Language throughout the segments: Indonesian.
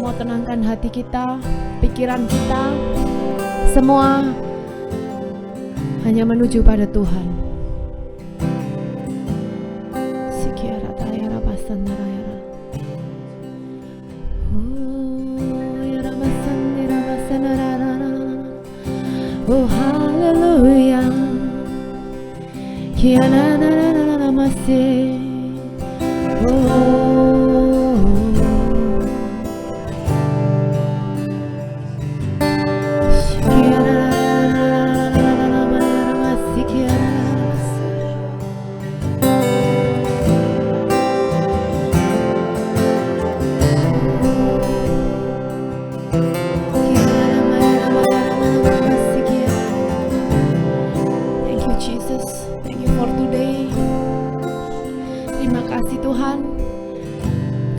mau tenangkan hati kita, pikiran kita, semua hanya menuju pada Tuhan. Sikiara tayara basandara yara. Yara basandara basandara. Oh haleluya. Kiana na na na na masih.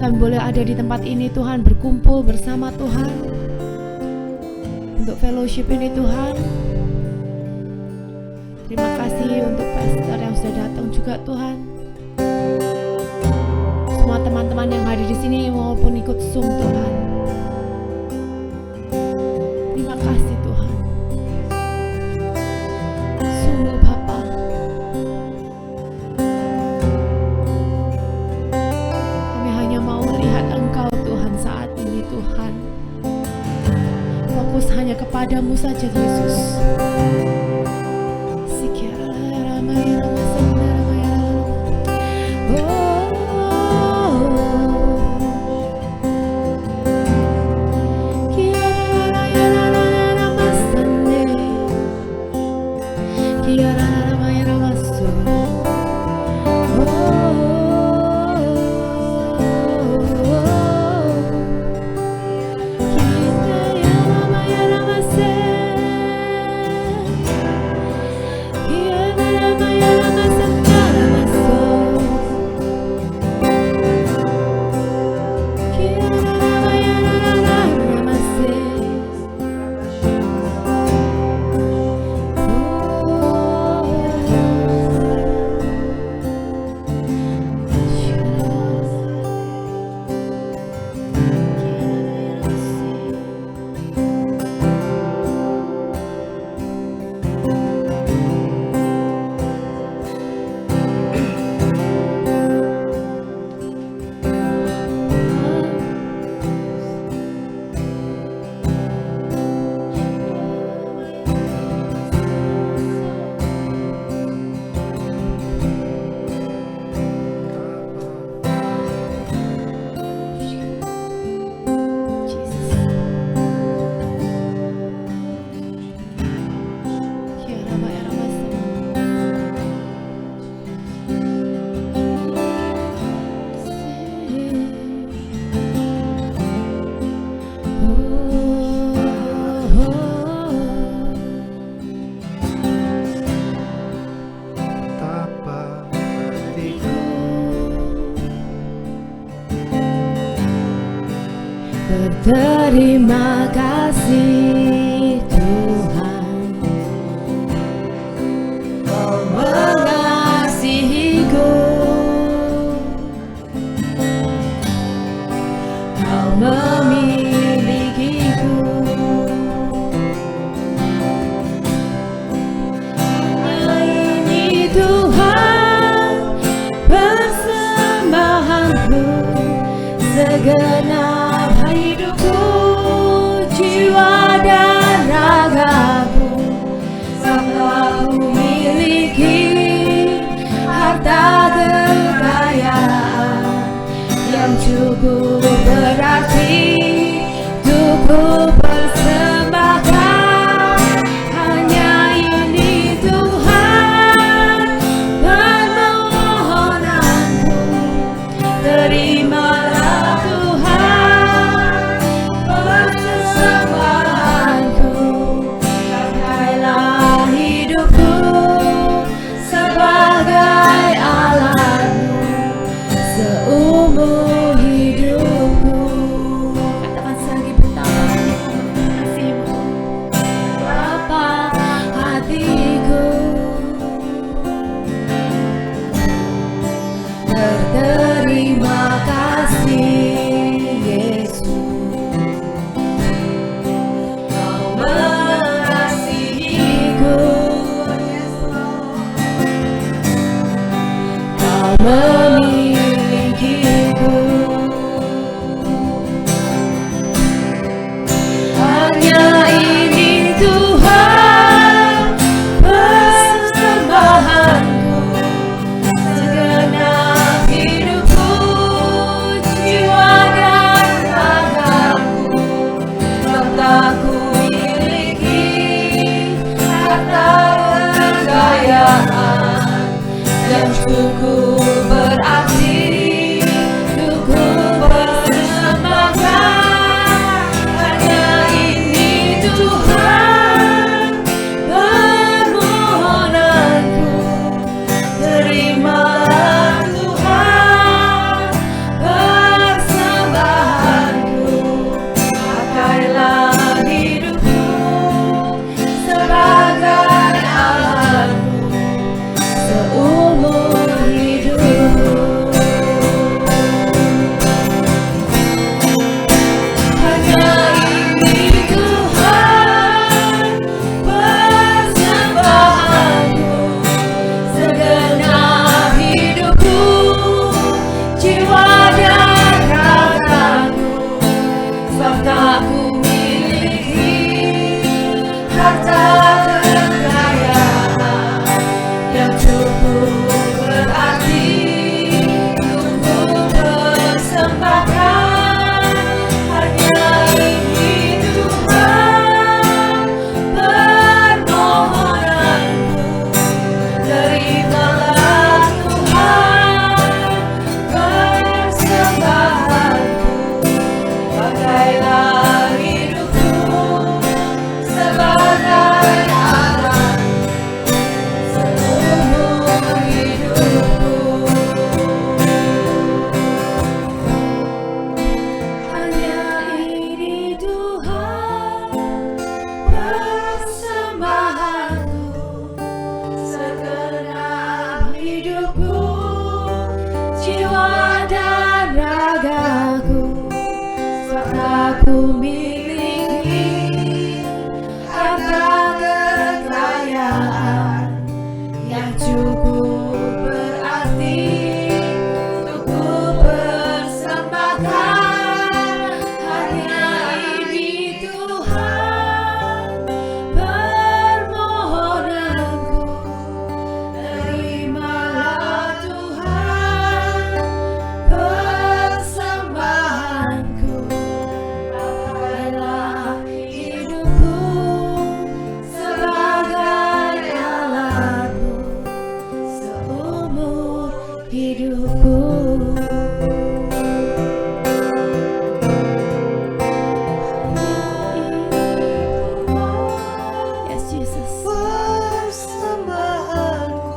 Kami boleh ada di tempat ini Tuhan, berkumpul bersama Tuhan untuk fellowship ini Tuhan. Terima kasih untuk pastor yang sudah datang juga Tuhan. Semua teman-teman yang hadir di sini maupun ikut Zoom Tuhan. Terima kasih Tuhan. Sungguh Bapa, kami hanya mau melihat Engkau Tuhan saat ini Tuhan. Fokus hanya kepadamu saja Yesus. Terima kasih Tuhan, Kau mengasihiku, Kau memilikiku. Ini Tuhan persembahanku, segenap hidupku, jiwa dan ragaku, telah ku miliki harta kekayaan yang cukup berarti untuk ku persembahkan. Hanya ini Tuhan permohonanku, terimalah Tuhan persembahanku, pakailah hidupku sebagai alatmu seumur hidupku. Katakan sekali betapa memilikiku. Hanya ini Tuhan persembahanku, segenap hidupku, jiwa dan ragaku, mataku miliki harta kekayaan yang cukup berarti untuk ku persembahkan. Hanya ini Tuhan permohonanku, terimalah Tuhan persembahanku. Pakailah hidupku sebagai alatmu seumur hidupku. Hanya ini Tuhan persembahanku, segenap hidupku, jiwa dan ragaku, sebab tak ku miliki harta kekayaan yang cukup berarti untuk ku persembahkan. Hanya ini Tuhan permohonanku, terimalah Tuhan persembahanku. Pakailah hidupku sebagai alat seumur hidupku. Hanya ini Tuhan persembahanku, segenap hidupku, jiwa dan ragaku, sebab aku miliki harta kekayaan yang cukup berarti untuk ku persembahkan. Hanya ini Tuhan permohonanku, terimalah Tuhan persembahanku. Pakailah hidupku sebagai alatmu seumur hidupku. Yes, Jesus. Persembahanku,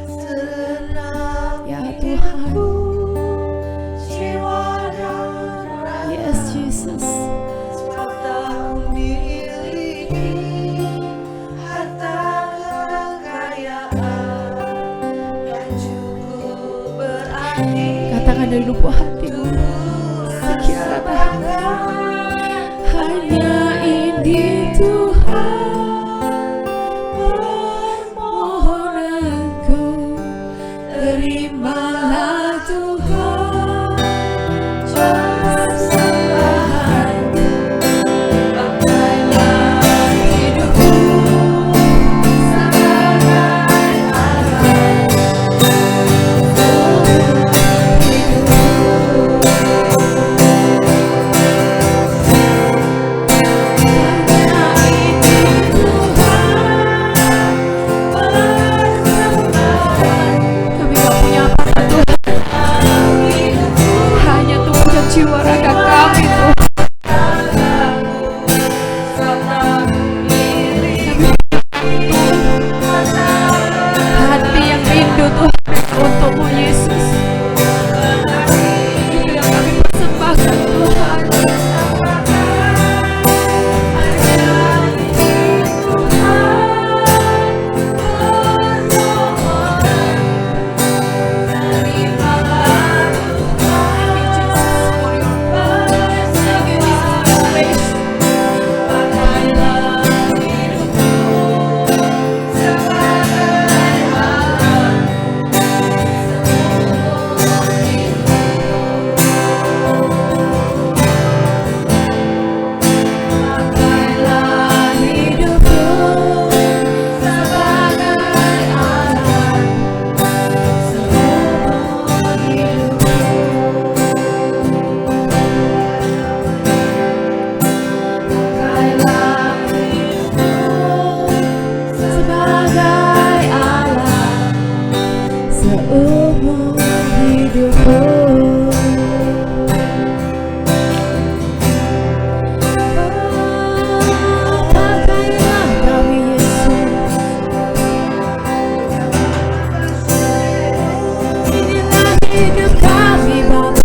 segenap Ya Tuhan. hidupku, jiwa dan ragaku, Yes, Jesus. sebab tak ku miliki harta kekayaan yang cukup berarti Katakan dari lubuk hatimu, untuk sekiranya persembahkan. hanya ini Tuhan permohonanku, terimalah Tuhan persembahanku. Pakailah hidupku sebagai alat seumur hidupku. seumur hidupku. Pakailah kami Yesus, inilah hidup kami Bapa.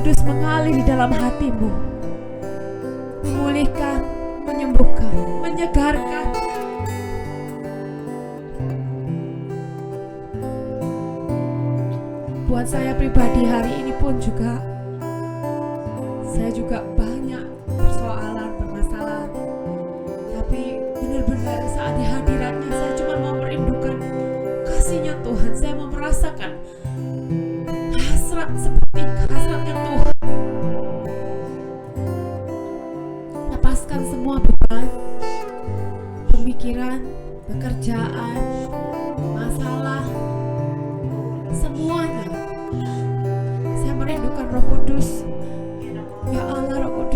Kudus mengalir di dalam hatimu, memulihkan, menyembuhkan, menyegarkan. Buat saya pribadi hari ini pun juga, saya juga banyak persoalan, permasalahan. Tapi benar-benar saat di hadiratnya saya cuma mau merindukan kasih-Nya Tuhan. Saya mau merasakan hasrat seperti hasratnya Tuhan. Lepaskan semua beban, pemikiran, pekerjaan, masalah, semuanya. Saya merindukan Roh Kudus. Ya Allah, Roh Kudus,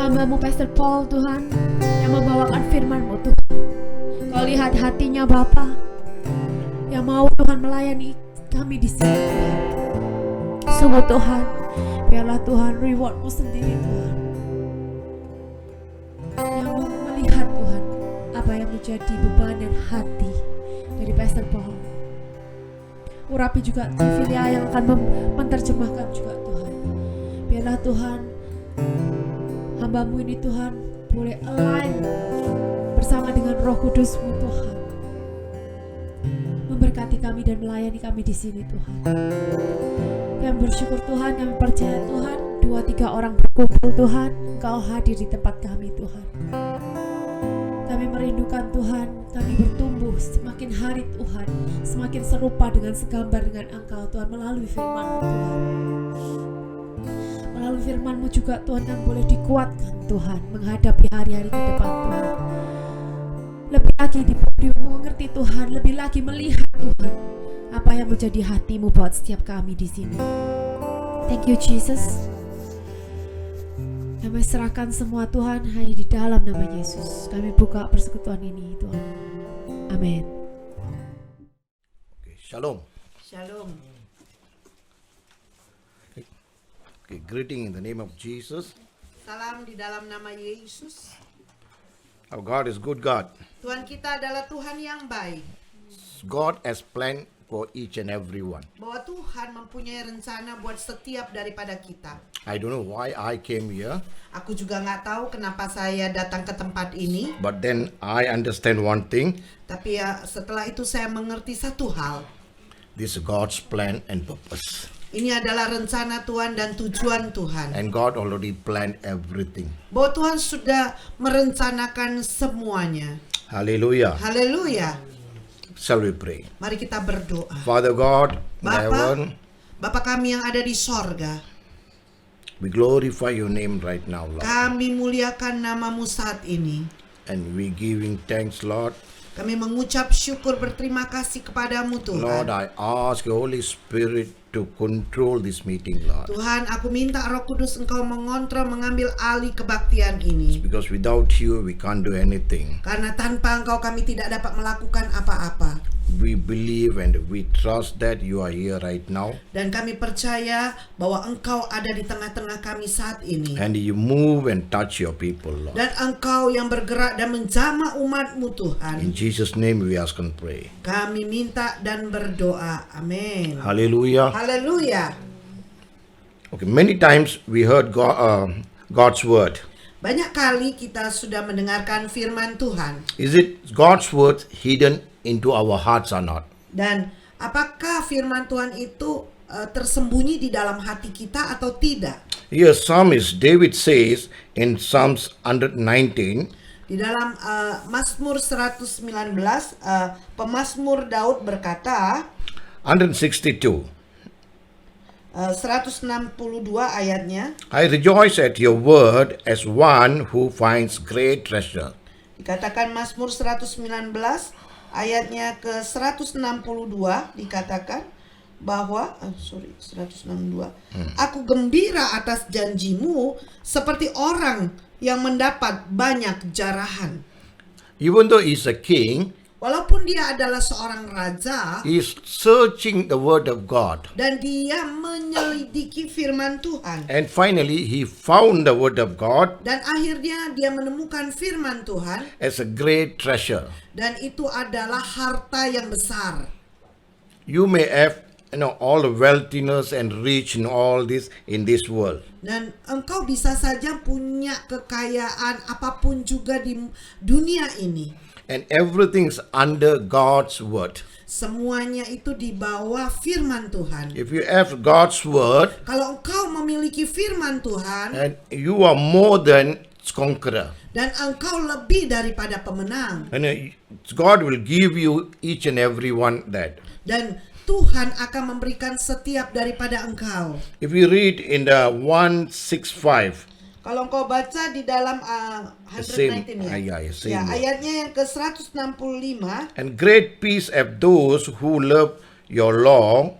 hamba-Mu Pastor Paul Tuhan, yang membawakan firman-Mu Tuhan. Kau lihat hatinya Bapa, yang mau Tuhan melayani kami di sini Tuhan. Sungguh Tuhan, biarlah Tuhan reward-Mu sendiri Tuhan, yang melihat Tuhan apa yang menjadi beban dan hati dari Pastor Paul. Urapi juga Tivilia yang akan menerjemahkan juga Tuhan. Biarlah Tuhan, hamba-Mu ini Tuhan boleh align bersama dengan Roh Kudus-Mu Tuhan. Memberkati kami dan melayani kami di sini Tuhan. Kami bersyukur Tuhan, kami percaya Tuhan, 2-3 orang berkumpul Tuhan, Engkau hadir di tempat kami Tuhan. Kami merindukan Tuhan, kami bertumbuh semakin hari Tuhan, semakin serupa dengan segambar dengan Engkau Tuhan, melalui firman-Mu Tuhan. Melalui firman-Mu juga Tuhan, kami boleh dikuatkan Tuhan, menghadapi hari-hari ke depan Tuhan. Lebih lagi mengerti Tuhan, lebih lagi melihat Tuhan, apa yang menjadi hati-Mu buat setiap kami di sini. Thank you Jesus. Kami serahkan semua Tuhan hanya di dalam nama Yesus. Kami buka persekutuan ini Tuhan. Amin. Shalom. Shalom. Okay, greeting in the name of Jesus. Salam di dalam nama Yesus. Our God is good God. Tuhan kita adalah Tuhan yang baik. God has planned for each and every one. Bahwa Tuhan mempunyai rencana buat setiap daripada kita. I don't know why I came here, Aku juga nggak tahu kenapa saya datang ke tempat ini. but then I understand one thing. Tapi ya setelah itu saya mengerti satu hal. This is God's plan and purpose. Ini adalah rencana Tuhan dan tujuan Tuhan. And God already planned everything. Bahwa Tuhan sudah merencanakan semuanya. Hallelujah. Haleluya. Shall we pray? Mari kita berdoa. Father God in Bapa, heaven, Bapa kami yang ada di sorga, we glorify your name right now, Lord. kami muliakan namamu saat ini. And we giving thanks, Lord. Kami mengucap syukur berterima kasih kepadamu Tuhan. Lord, I ask your Holy Spirit to control this meeting, Lord. Tuhan, aku minta Roh Kudus Engkau mengontrol, mengambil alih kebaktian ini. Because without you, we can't do anything. Karena tanpa Engkau kami tidak dapat melakukan apa-apa. We believe and we trust that you are here right now. Dan kami percaya bahwa Engkau ada di tengah-tengah kami saat ini. And you move and touch your people, Lord. Dan Engkau yang bergerak dan menjamah umat-Mu Tuhan. In Jesus' name we ask and pray. Kami minta dan berdoa. Amin. Hallelujah. Haleluya. Okay, many times we heard God's word. Banyak kali kita sudah mendengarkan firman Tuhan. Is it God's word hidden into our hearts or not? Dan apakah firman Tuhan itu tersembunyi di dalam hati kita atau tidak? Here Psalmist David says in Psalms 119, Di dalam Mazmur 119, pemazmur Daud berkata, 162, 162 ayatnya, I rejoice at your word as one who finds great treasure. dikatakan Mazmur 119 ayatnya ke 162 dikatakan bahwa 162 Aku gembira atas janjimu seperti orang yang mendapat banyak jarahan. Even though he's a king, Walaupun dia adalah seorang raja he's searching the word of God. dan dia menyelidiki firman Tuhan, And finally, he found the word of God dan akhirnya dia menemukan firman Tuhan, as a great treasure. dan itu adalah harta yang besar. You may have, all the wealthiness and rich and all this in this world. Dan engkau bisa saja punya kekayaan apapun juga di dunia ini. And everything's under God's word. Semuanya itu di bawah firman Tuhan. If you have God's word, Kalau engkau memiliki firman Tuhan and you are more than conqueror. dan engkau lebih daripada pemenang, And God will give you each and every one that. dan Tuhan akan memberikan setiap daripada engkau. If you read in the 165, Kalau engkau baca di dalam Same, 119 same ya, word. ayatnya yang ke 165, and great peace have those who love your law,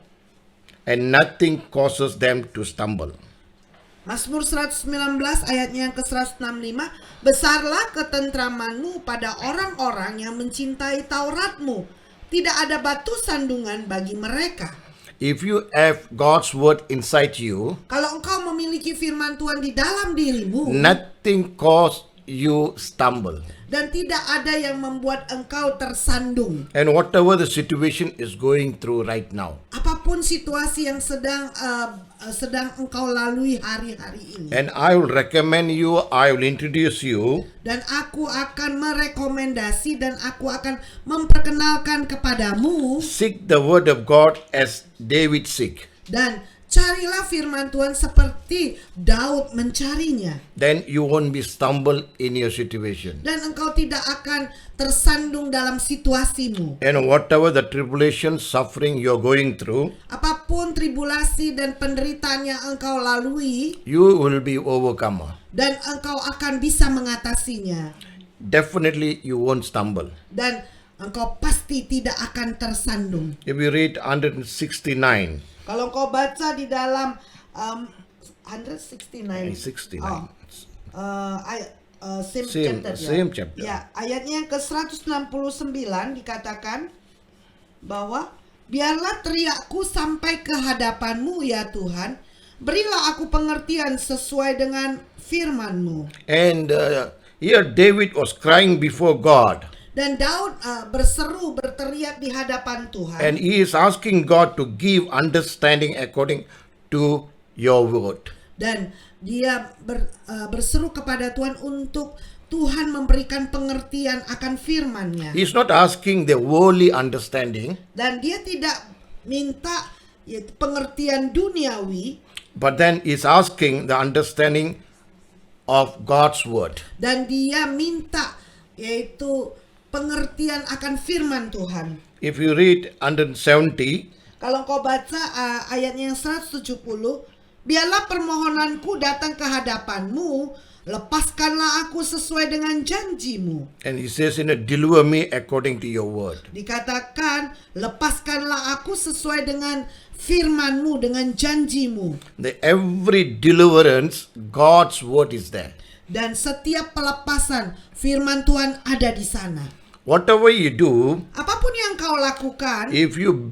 and nothing causes them to stumble. Mazmur 119 ayatnya yang ke-165, besarlah ketentramanmu pada orang-orang yang mencintai Tauratmu. Tidak ada batu sandungan bagi mereka. If you have God's word inside you, Kalau engkau memiliki firman Tuhan di dalam dirimu, nothing cause you stumble. dan tidak ada yang membuat engkau tersandung. And whatever the situation is going through right now, Apapun situasi yang sedang engkau lalui hari-hari ini. and I will recommend you, I will introduce you Dan aku akan merekomendasi dan aku akan memperkenalkan kepadamu, seek the word of God as David seek. dan carilah firman Tuhan seperti Daud mencarinya. Then you won't be stumble in your situation. Dan engkau tidak akan tersandung dalam situasimu. And whatever the tribulation, suffering you're going through, Apapun tribulasi dan penderitaan yang engkau lalui, you will be overcomer. dan engkau akan bisa mengatasinya. Definitely you won't stumble. Dan engkau pasti tidak akan tersandung. If you read 169, Kalau engkau baca di dalam 169. 69. Same chapter. Ya, ayatnya yang ke-169 dikatakan bahwa biarlah teriakku sampai ke hadapanmu ya Tuhan, berilah aku pengertian sesuai dengan firman-Mu. And here David was crying before God. Dan Daud berteriak di hadapan Tuhan. And he is asking God to give understanding according to your word. Dan dia berseru kepada Tuhan untuk Tuhan memberikan pengertian akan firman-Nya. He is not asking the worldly understanding, Dan dia tidak minta pengertian duniawi, but then he is asking the understanding of God's word. dan dia minta yaitu pengertian akan firman Tuhan. If you read 170, Kalau kau baca ayatnya yang 170, biarlah permohonanku datang ke hadapanmu, lepaskanlah aku sesuai dengan janjimu. and he says, deliver me according to your word. Dikatakan, lepaskanlah aku sesuai dengan firmanmu, dengan janjimu. Every deliverance, God's word is there. Dan setiap pelepasan, firman Tuhan ada di sana. Whatever you do, Apapun yang kau lakukan, if you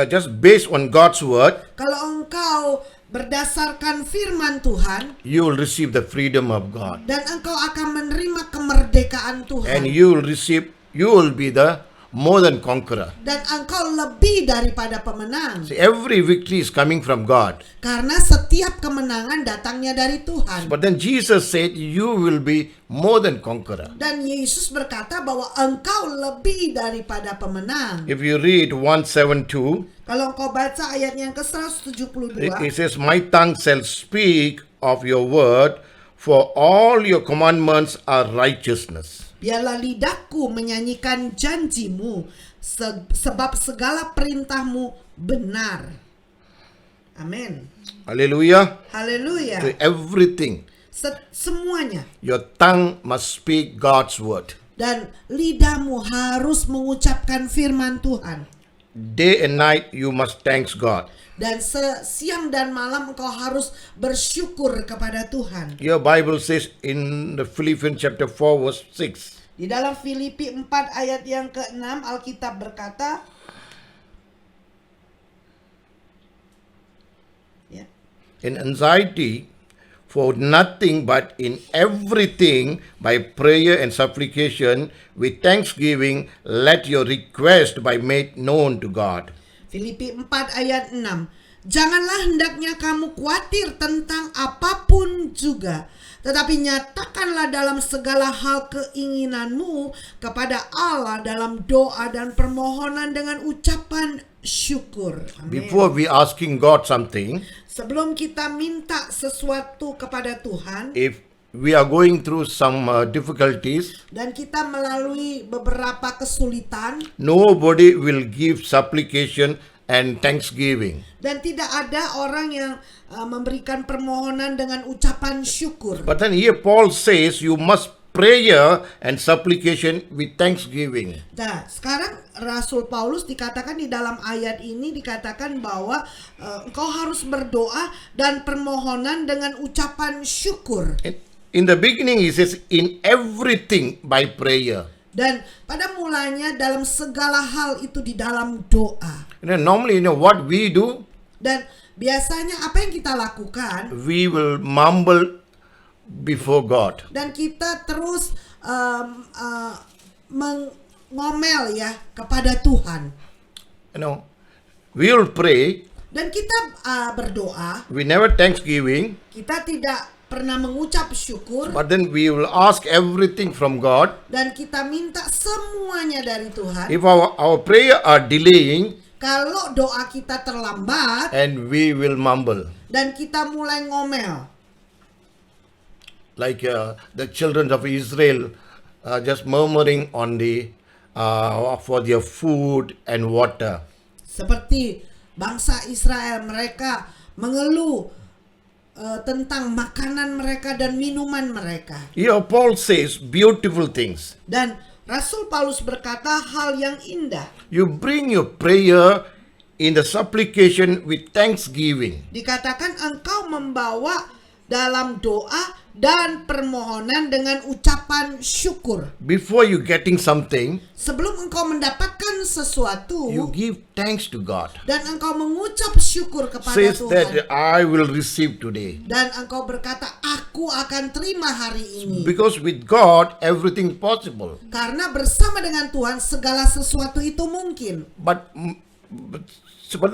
just based on God's word, kalau engkau berdasarkan firman Tuhan, you will receive the freedom of God. dan engkau akan menerima kemerdekaan Tuhan. And you will be the more than conqueror. Dan engkau lebih daripada pemenang. See, every victory is coming from God. Karena setiap kemenangan datangnya dari Tuhan. But then Jesus said, you will be more than conqueror. Dan Yesus berkata bahwa engkau lebih daripada pemenang. If you read 172, Kalau engkau baca ayatnya yang ke-172, it says, my tongue shall speak of your word, for all your commandments are righteousness. biarlah lidahku menyanyikan janjimu, sebab segala perintahmu benar. Amin. Hallelujah. Haleluya. To everything, Semuanya. your tongue must speak God's word. Dan lidahmu harus mengucapkan firman Tuhan. Day and night you must thank God. Dan siang dan malam engkau harus bersyukur kepada Tuhan. Your Bible says in the Philippians chapter 4 verse 6. Di dalam Filipi 4 ayat yang ke-6 Alkitab berkata, ya, In anxiety for nothing but in everything by prayer and supplication with thanksgiving let your request be made known to God. Filipi 4 ayat 6. Janganlah hendaknya kamu khawatir tentang apapun juga, tetapi nyatakanlah dalam segala hal keinginanmu kepada Allah dalam doa dan permohonan dengan ucapan syukur. Amin. Before we asking God something, Sebelum kita minta sesuatu kepada Tuhan, if we are going through some difficulties, dan kita melalui beberapa kesulitan, nobody will give supplication and thanksgiving. dan tidak ada orang yang memberikan permohonan dengan ucapan syukur. But then here Paul says you must prayer and supplication with thanksgiving. Nah, sekarang Rasul Paulus dikatakan di dalam ayat ini dikatakan bahwa engkau harus berdoa dan permohonan dengan ucapan syukur. In the beginning, he says, in everything by prayer. Dan pada mulanya dalam segala hal itu di dalam doa. Normally, what we do, Dan biasanya apa yang kita lakukan? we will mumble before God. Dan kita terus mengomel ya kepada Tuhan. We will pray. Dan kita berdoa. We never thanksgiving. Kita tidak pernah mengucap syukur. But then we will ask everything from God. Dan kita minta semuanya dari Tuhan. If our prayer are delaying, Kalau doa kita terlambat and we will mumble. dan kita mulai ngomel. Like the children of Israel just murmuring on the for their food and water. Seperti bangsa Israel, mereka mengeluh tentang makanan mereka dan minuman mereka. Here Paul says beautiful things. Dan Rasul Paulus berkata hal yang indah. You bring your prayer in the supplication with thanksgiving. Dikatakan engkau membawa dalam doa dan permohonan dengan ucapan syukur. Before you getting something, Sebelum engkau mendapatkan sesuatu you give thanks to God. dan engkau mengucap syukur kepada Says Tuhan. that I will receive today. Dan engkau berkata, aku akan terima hari ini. Because with God, everything possible. Karena bersama dengan Tuhan segala sesuatu itu mungkin. But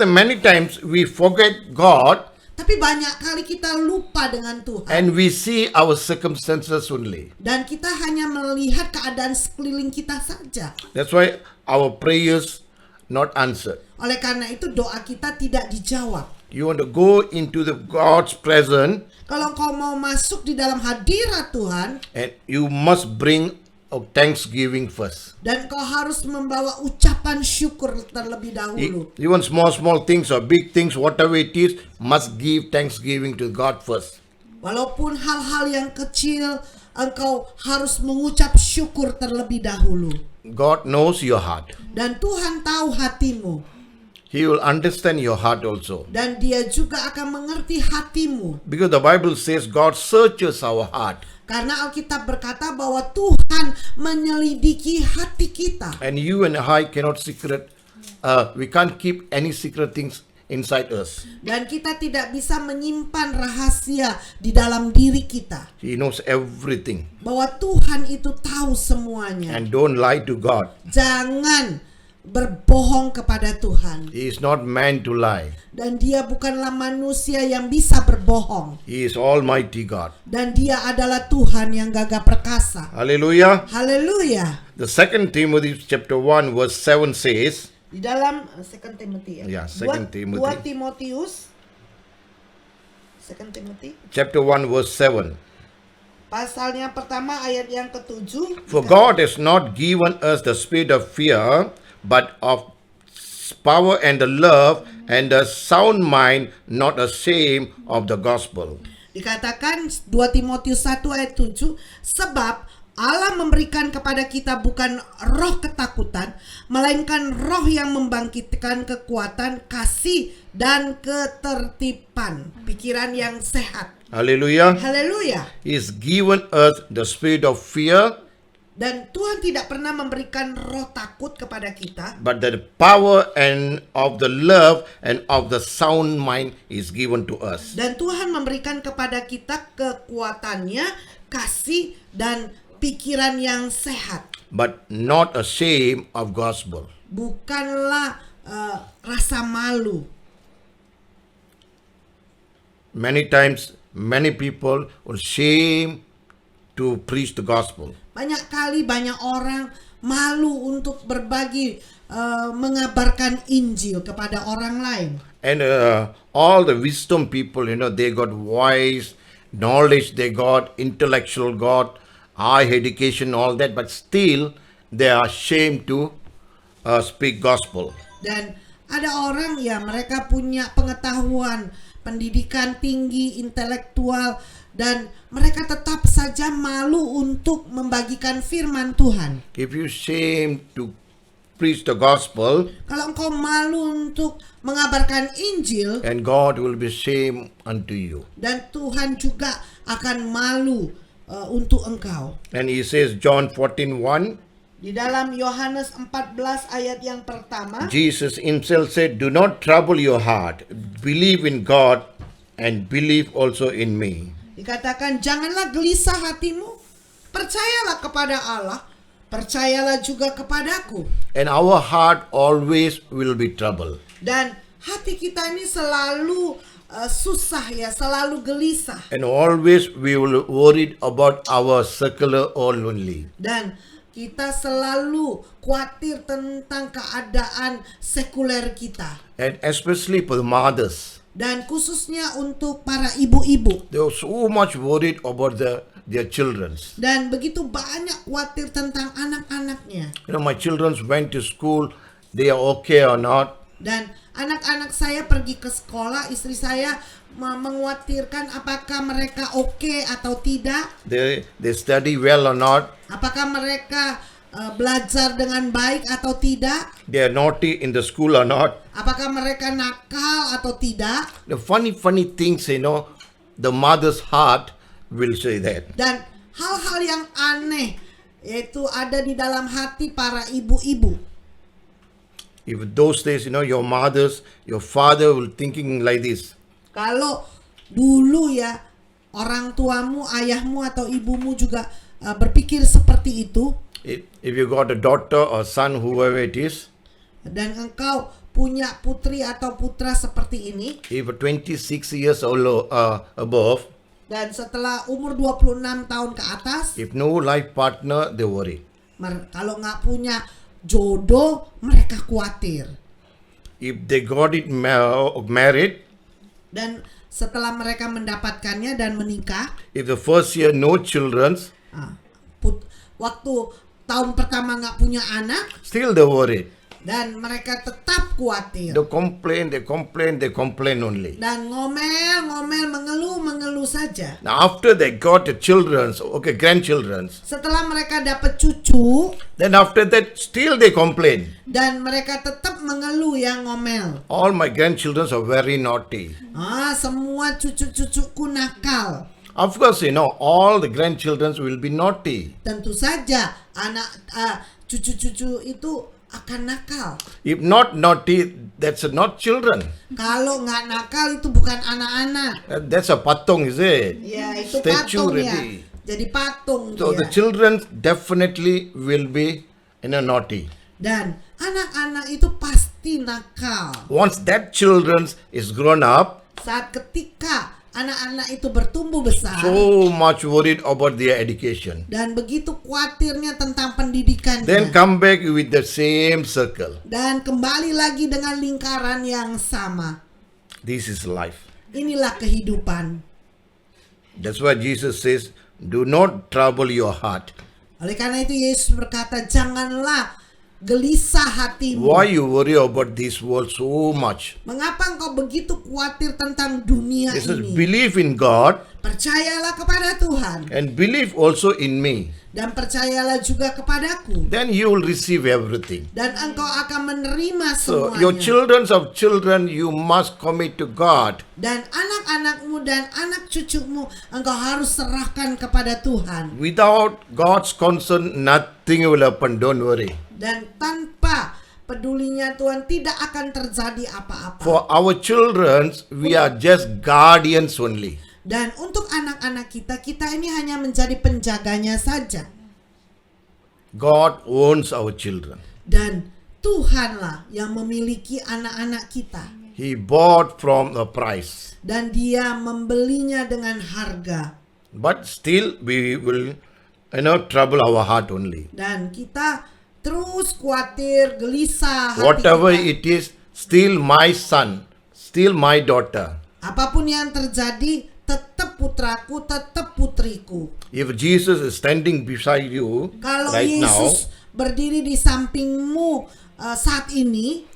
many times we forget God Tapi banyak kali kita lupa dengan Tuhan. and we see our circumstances only. Dan kita hanya melihat keadaan sekeliling kita saja. That's why our prayers not answered. Oleh karena itu doa kita tidak dijawab. You want to go into the God's presence, Kalau engkau mau masuk di dalam hadirat Tuhan, and you must bring a thanksgiving first. dan kau harus membawa ucapan syukur terlebih dahulu. Even small things or big things, whatever it is, must give thanksgiving to God first. Walaupun hal-hal yang kecil, engkau harus mengucap syukur terlebih dahulu. God knows your heart. Dan Tuhan tahu hatimu. He will understand your heart also. Dan dia juga akan mengerti hatimu. Because the Bible says God searches our heart. Karena Alkitab berkata bahwa Tuhan menyelidiki hati kita. And you and I cannot we can't keep any secret things inside us. Dan kita tidak bisa menyimpan rahasia di dalam diri kita. He knows everything. Bahwa Tuhan itu tahu semuanya. And don't lie to God. Jangan berbohong kepada Tuhan. He is not man to lie. Dan dia bukanlah manusia yang bisa berbohong. He is Almighty God. Dan dia adalah Tuhan yang gagah perkasa. Hallelujah. Haleluya. The 2 Timothy chapter 1 verse 7 says, Di dalam 2 Timothy Ya, 2 Timothy. 2 Timotius 2 Timothy chapter 1 verse 7. pasalnya pertama ayat yang ke-7. For God has not given us the spirit of fear, but of power and the love and a sound mind, not ashamed of the gospel. Dikatakan 2 Timotius 1 ayat 7, sebab Allah memberikan kepada kita bukan roh ketakutan, melainkan roh yang membangkitkan kekuatan, kasih, dan ketertiban, pikiran yang sehat. Hallelujah. Haleluya. He has given us the spirit of fear, Dan Tuhan tidak pernah memberikan roh takut kepada kita, but the power and of the love and of the sound mind is given to us. dan Tuhan memberikan kepada kita kekuatannya, kasih, dan pikiran yang sehat. But not ashamed of gospel. Bukanlah rasa malu. Many times, many people are ashamed to preach the gospel. Banyak kali banyak orang malu untuk berbagi, mengabarkan Injil kepada orang lain. And all the wisdom people, they got wise, knowledge, they got intellectual, got high education, all that, but still they are ashamed to speak gospel. Dan Ada orang ya mereka punya pengetahuan, pendidikan tinggi, intelektual, dan mereka tetap saja malu untuk membagikan firman Tuhan. If you shame to preach the gospel, Kalau engkau malu untuk mengabarkan Injil, and God will be shame unto you. dan Tuhan juga akan malu untuk engkau. And he says, John 14:1, Di dalam Yohanes 14 ayat yang pertama, Jesus himself said, do not trouble your heart. Believe in God and believe also in me. dikatakan janganlah gelisah hatimu, percayalah kepada Allah, percayalah juga kepadaku. And our heart always will be troubled. Dan hati kita ini selalu susah ya, selalu gelisah. And always we will worried about our secular all only. Dan kita selalu khawatir tentang keadaan sekuler kita. And especially for the mothers. Dan khususnya untuk para ibu-ibu. They are so much worried about their children. Dan begitu banyak khawatir tentang anak-anaknya. You know, my children went to school, they are okay or not. Dan anak-anak saya pergi ke sekolah, istri saya mengkhawatirkan apakah mereka oke atau tidak. They study well or not. Apakah mereka belajar dengan baik atau tidak? They are naughty in the school or not. Apakah mereka nakal atau tidak? The funny things, you know, the mother's heart will say that. Dan hal-hal yang aneh yaitu ada di dalam hati para ibu-ibu. If those days, you know, your father will thinking like this. Kalau dulu ya orang tuamu, ayahmu atau ibumu juga berpikir seperti itu. If you got a daughter or son, whoever it is, Dan engkau punya putri atau putra seperti ini. if 26 years old above, Dan setelah umur 26 tahun ke atas, if no life partner, they worry. kalau nggak punya jodoh, mereka khawatir. If they got it married, Dan setelah mereka mendapatkannya dan menikah, if the first year no children, waktu tahun pertama nggak punya anak, still they worried. dan mereka tetap khawatir. They complain only. Dan ngomel, mengeluh saja. Now after they got the grandchildren, Setelah mereka dapat cucu, then after that still they complain. dan mereka tetap mengeluh yang ngomel. All my grandchildren are very naughty. Semua cucu-cucuku nakal. Of course, you know, all the grandchildren will be naughty. Tentu saja cucu-cucu itu akan nakal. If not naughty, that's not children. Kalau nggak nakal itu bukan anak-anak. That's a patong, is it? Ya, itu Statue patung ya. ready. Jadi patung So dia. the children definitely will be naughty. Dan anak-anak itu pasti nakal. Once that children is grown up, Saat ketika anak-anak itu bertumbuh besar, so much worried about their education. dan begitu khawatirnya tentang pendidikannya, Then come back with the same circle. dan kembali lagi dengan lingkaran yang sama. This is life. Inilah kehidupan. That's why Jesus says, do not trouble your heart. Oleh karena itu Yesus berkata, janganlah gelisah hatimu. Why you worry about this world so much? Mengapa engkau begitu khawatir tentang dunia He says, ini? believe in God Percayalah kepada Tuhan, and believe also in me. dan percayalah juga kepadaku, Then you will receive everything. dan engkau akan menerima So semuanya. your children, you must commit to God. Dan anak-anakmu dan anak cucumu engkau harus serahkan kepada Tuhan. Without God's concern, nothing will happen. Don't worry. Dan tanpa pedulinya Tuhan tidak akan terjadi apa-apa. For our children, we are just guardians only. Dan untuk anak-anak kita ini hanya menjadi penjaganya saja. God owns our children. Dan Tuhanlah yang memiliki anak-anak kita. He bought from a price. Dan dia membelinya dengan harga. But still we will, trouble our heart only. Dan kita terus khawatir, gelisah hati Whatever kita. it is, still my son, still my daughter. Apapun yang terjadi, tetap putraku, tetap putriku. If Jesus is standing beside you Kalau right now, Yesus berdiri di sampingmu saat ini,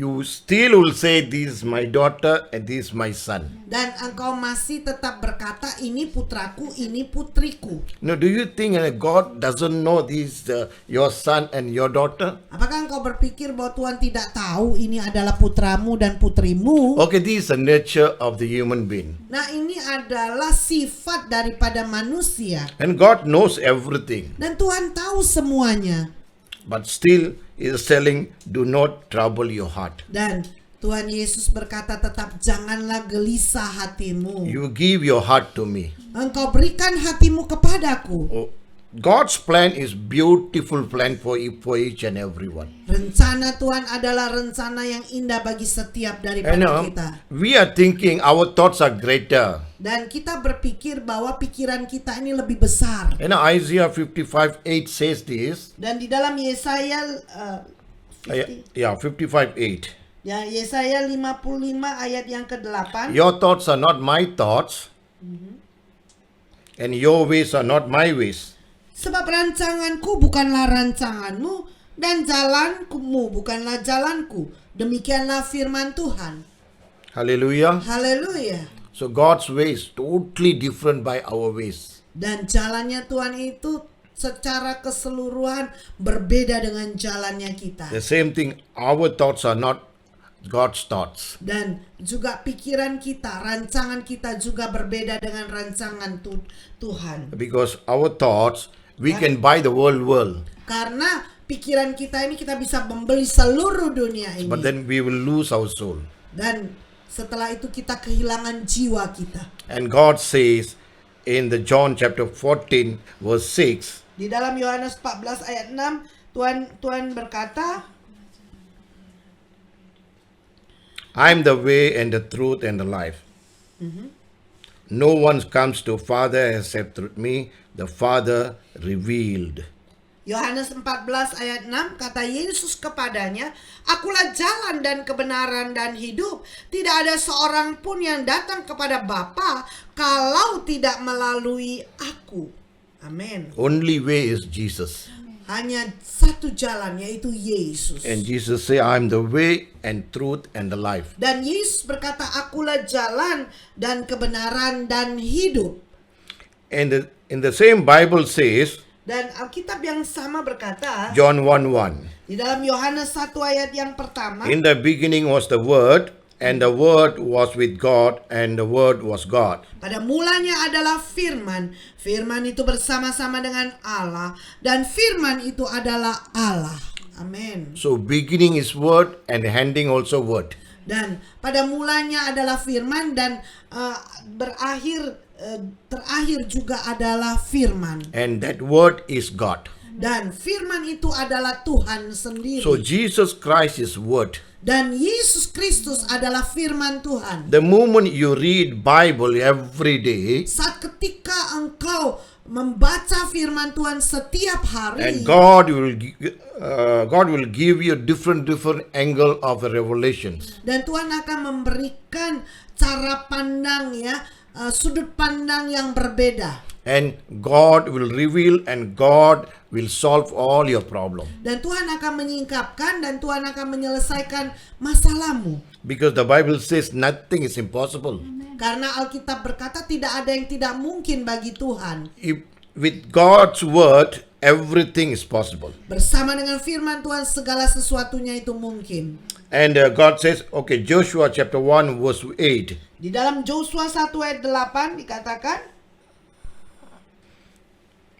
you still will say, "This is my daughter and this is my son." Dan engkau masih tetap berkata, ini putraku, ini putriku. Now, do you think God doesn't know this your son and your daughter? Apakah engkau berpikir bahwa Tuhan tidak tahu ini adalah putramu dan putrimu? Okay, this is the nature of the human being. Nah, ini adalah sifat daripada manusia. And God knows everything. Dan Tuhan tahu semuanya. But still, He is telling, do not trouble your heart. Dan Tuhan Yesus berkata tetap janganlah gelisah hatimu. You give your heart to me. Engkau berikan hatimu kepadaku. Oh, God's plan is beautiful plan for each and everyone. Rencana Tuhan adalah rencana yang indah bagi setiap daripada kita. We are thinking our thoughts are greater. Dan kita berpikir bahwa pikiran kita ini lebih besar. Isaiah 55:8 says this. Dan di dalam Yesaya 55:8. Ya, Yesaya 55 ayat yang ke-8. Your thoughts are not my thoughts, and your ways are not my ways. Sebab rancanganku bukanlah rancanganmu, dan jalanmu bukanlah jalanku. Demikianlah firman Tuhan. Hallelujah. Haleluya. So God's ways totally different by our ways. Dan jalannya Tuhan itu secara keseluruhan berbeda dengan jalannya kita. The same thing, our thoughts are not God's thoughts. Dan juga pikiran kita, rancangan kita juga berbeda dengan rancangan Tuhan. Because our thoughts, we can buy the world. Karena pikiran kita ini kita bisa membeli seluruh dunia ini. But then we will lose our soul. Dan setelah itu kita kehilangan jiwa kita. And God says in the John chapter 14 verse 6, Di dalam Yohanes 14 ayat 6, Tuhan berkata, I am the way and the truth and the life. No one comes to Father except through me, the Father revealed. Yohanes 14 ayat 6 kata Yesus kepadanya, Akulah jalan dan kebenaran dan hidup. Tidak ada seorang pun yang datang kepada Bapa kalau tidak melalui aku. Amin. Only way is Jesus. Hanya satu jalan, yaitu Yesus. And Jesus say, I am the way and truth and the life. Dan Yesus berkata, Akulah jalan dan kebenaran dan hidup. And in the same Bible says, Dan Alkitab yang sama berkata, John 1:1, di dalam Yohanes 1 ayat yang pertama, in the beginning was the Word, and the Word was with God, and the Word was God. pada mulanya adalah firman. Firman itu bersama-sama dengan Allah. Dan firman itu adalah Allah. Amin. So beginning is Word and ending also Word. Dan pada mulanya adalah firman dan terakhir juga adalah firman. And that Word is God. Dan firman itu adalah Tuhan sendiri. So Jesus Christ is Word. Dan Yesus Kristus adalah firman Tuhan. The moment you read Bible every day, Saat ketika engkau membaca firman Tuhan setiap hari, and God will give you different angle of the revelations. dan Tuhan akan memberikan cara pandang sudut pandang yang berbeda. And God will reveal and God will solve all your problem. Dan Tuhan akan menyingkapkan dan Tuhan akan menyelesaikan masalahmu. Because the Bible says nothing is impossible. Karena Alkitab berkata tidak ada yang tidak mungkin bagi Tuhan. With God's word, everything is possible. Bersama dengan firman Tuhan segala sesuatunya itu mungkin. And God says, okay, Joshua chapter 1 verse 8. Di dalam Joshua 1 ayat 8 dikatakan,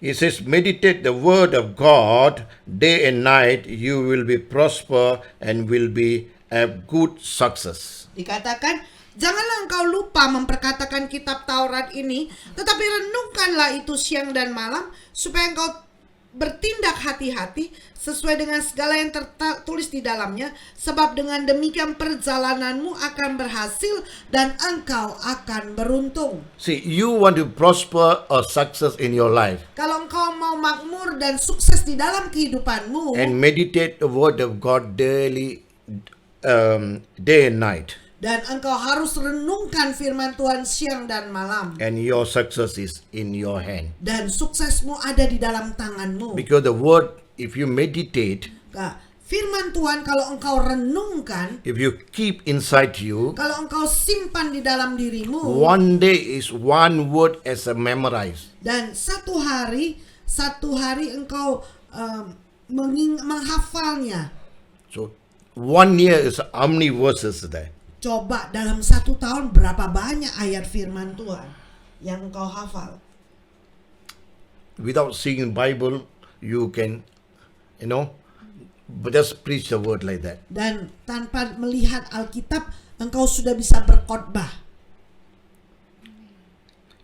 He says, meditate the word of God day and night, you will be prosper and will be have good success. Dikatakan, janganlah engkau lupa memperkatakan kitab Taurat ini, tetapi renungkanlah itu siang dan malam, supaya engkau bertindak hati-hati sesuai dengan segala yang tertulis di dalamnya, sebab dengan demikian perjalananmu akan berhasil dan engkau akan beruntung. See, you want to prosper or success in your life, Kalau engkau mau makmur dan sukses di dalam kehidupanmu, and meditate the word of God daily, day and night, dan engkau harus renungkan firman Tuhan siang dan malam, and your success is in your hand. dan suksesmu ada di dalam tanganmu. Because the word, if you meditate, Nah, Firman Tuhan kalau engkau renungkan, if you keep inside you, kalau engkau simpan di dalam dirimu, one day is one word as a memorized. dan satu hari engkau menghafalnya. So 1 year is how many verses is there? Coba dalam 1 tahun berapa banyak ayat firman Tuhan yang engkau hafal. Without seeing Bible, you can, but just preach the word like that. Dan tanpa melihat Alkitab, engkau sudah bisa berkhotbah.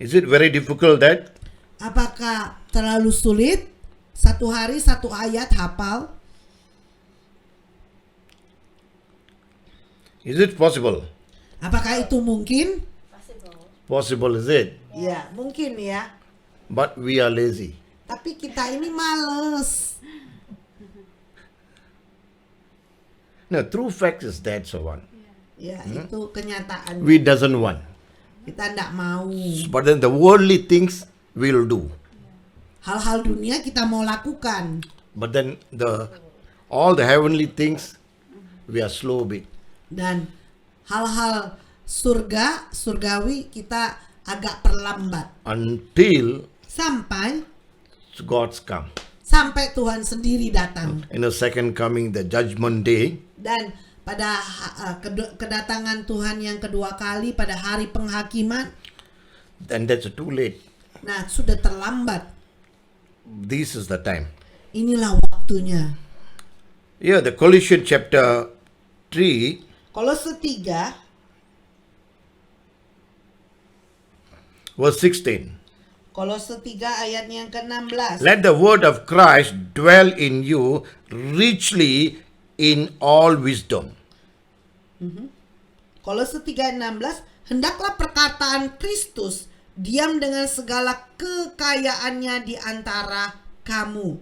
Is it very difficult that? Apakah terlalu sulit? 1 hari 1 ayat hafal? Is it possible? Apakah itu mungkin? Possible is it? Ya, mungkin ya. But we are lazy. Tapi kita ini males. No, true fact is that so on. Ya, itu kenyataan. We doesn't want. Kita tidak mau. But then the worldly things we'll do. Hal-hal dunia kita mau lakukan. But then all the heavenly things we are slow bit. Dan hal-hal surgawi kita agak perlambat. Until Sampai God's come. Tuhan sendiri datang. In the second coming, the judgment day, Dan pada kedatangan Tuhan yang kedua kali pada hari penghakiman, then that's too late. nah sudah terlambat. This is the time. Inilah waktunya. Yeah, the Colossians chapter 3, Kolose 3 verse 16. Kolose 3 ayat yang ke-16. Let the word of Christ dwell in you richly in all wisdom. Kolose 3:16, hendaklah perkataan Kristus diam dengan segala kekayaannya di antara kamu.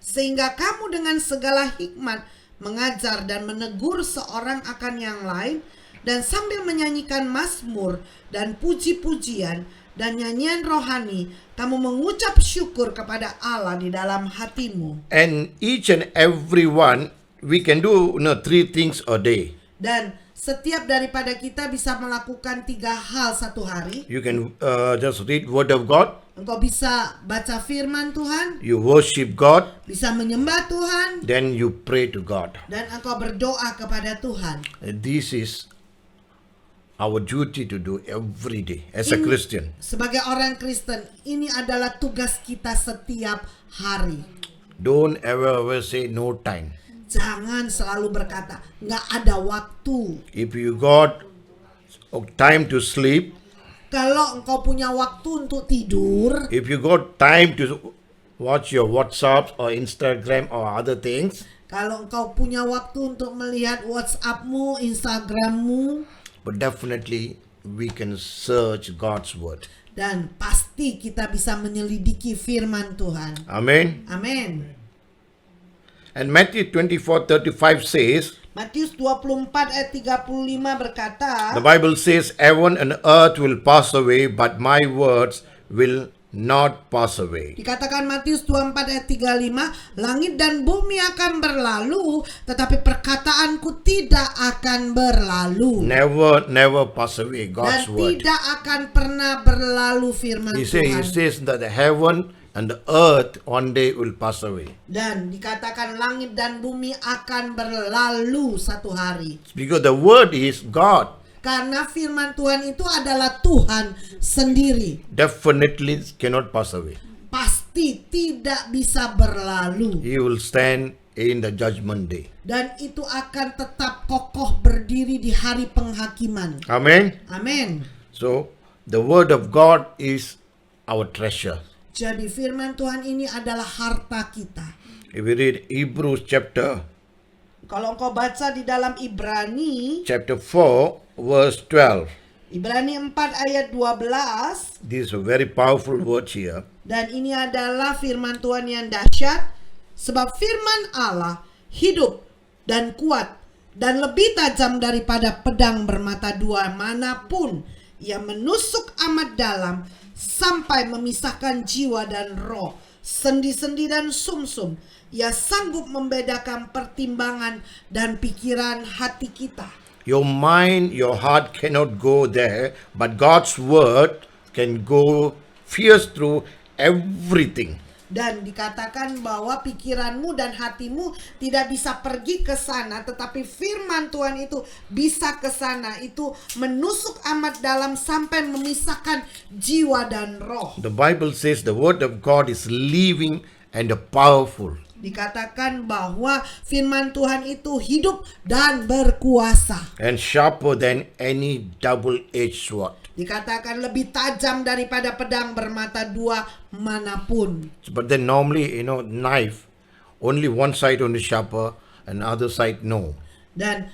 Sehingga kamu dengan segala hikmat mengajar dan menegur seorang akan yang lain, dan sambil menyanyikan mazmur dan puji-pujian dan nyanyian rohani, kamu mengucap syukur kepada Allah di dalam hatimu. And each and every one, we can do 3 things a day. Dan setiap daripada kita bisa melakukan 3 hal satu hari. You can just read word of God. Engkau bisa baca firman Tuhan, You worship God. bisa menyembah Tuhan, Then you pray to God. dan engkau berdoa kepada Tuhan. This is our duty to do every day as a Christian. Sebagai orang Kristen, ini adalah tugas kita setiap hari. Don't ever say no time. Jangan selalu berkata, nggak ada waktu. If you got time to sleep, Kalau engkau punya waktu untuk tidur, if you got time to watch your WhatsApp or Instagram or other things, kalau engkau punya waktu untuk melihat WhatsAppmu, Instagrammu, but definitely we can search God's word. dan pasti kita bisa menyelidiki firman Tuhan. Amen. Amin. And Matthew 24:35 says, Matius 24 ayat 35 berkata, the Bible says, heaven and earth will pass away, but my words will not pass away. dikatakan Matius 24 ayat 35, langit dan bumi akan berlalu, tetapi perkataanku tidak akan berlalu. Never pass away, Dan God's word. tidak akan pernah berlalu firman He Tuhan. says that the heaven and the earth one day will pass away. Dan dikatakan langit dan bumi akan berlalu satu hari. Because the word is God. Karena firman Tuhan itu adalah Tuhan sendiri. Definitely cannot pass away. Pasti tidak bisa berlalu. He will stand in the judgment day. Dan itu akan tetap kokoh berdiri di hari penghakiman. Amen. Amin. So the word of God is our treasure. Jadi firman Tuhan ini adalah harta kita. If we read Hebrews chapter Kalau engkau baca di dalam Ibrani 4 verse 12. Ibrani 4 ayat 12, This is a very powerful word here. dan ini adalah firman Tuhan yang dahsyat, sebab firman Allah hidup dan kuat dan lebih tajam daripada pedang bermata dua manapun, ia menusuk amat dalam sampai memisahkan jiwa dan roh, sendi-sendi dan sumsum. Ia sanggup membedakan pertimbangan dan pikiran hati kita. Your mind, your heart cannot go there, but God's word can go pierce through everything. Dan dikatakan bahwa pikiranmu dan hatimu tidak bisa pergi ke sana, tetapi firman Tuhan itu bisa ke sana. Itu menusuk amat dalam sampai memisahkan jiwa dan roh. The Bible says the word of God is living and powerful. Dikatakan bahwa firman Tuhan itu hidup dan berkuasa. And sharper than any double-edged sword. Dikatakan lebih tajam daripada pedang bermata dua manapun. But then normally, knife, only one side only sharper and other side no. Dan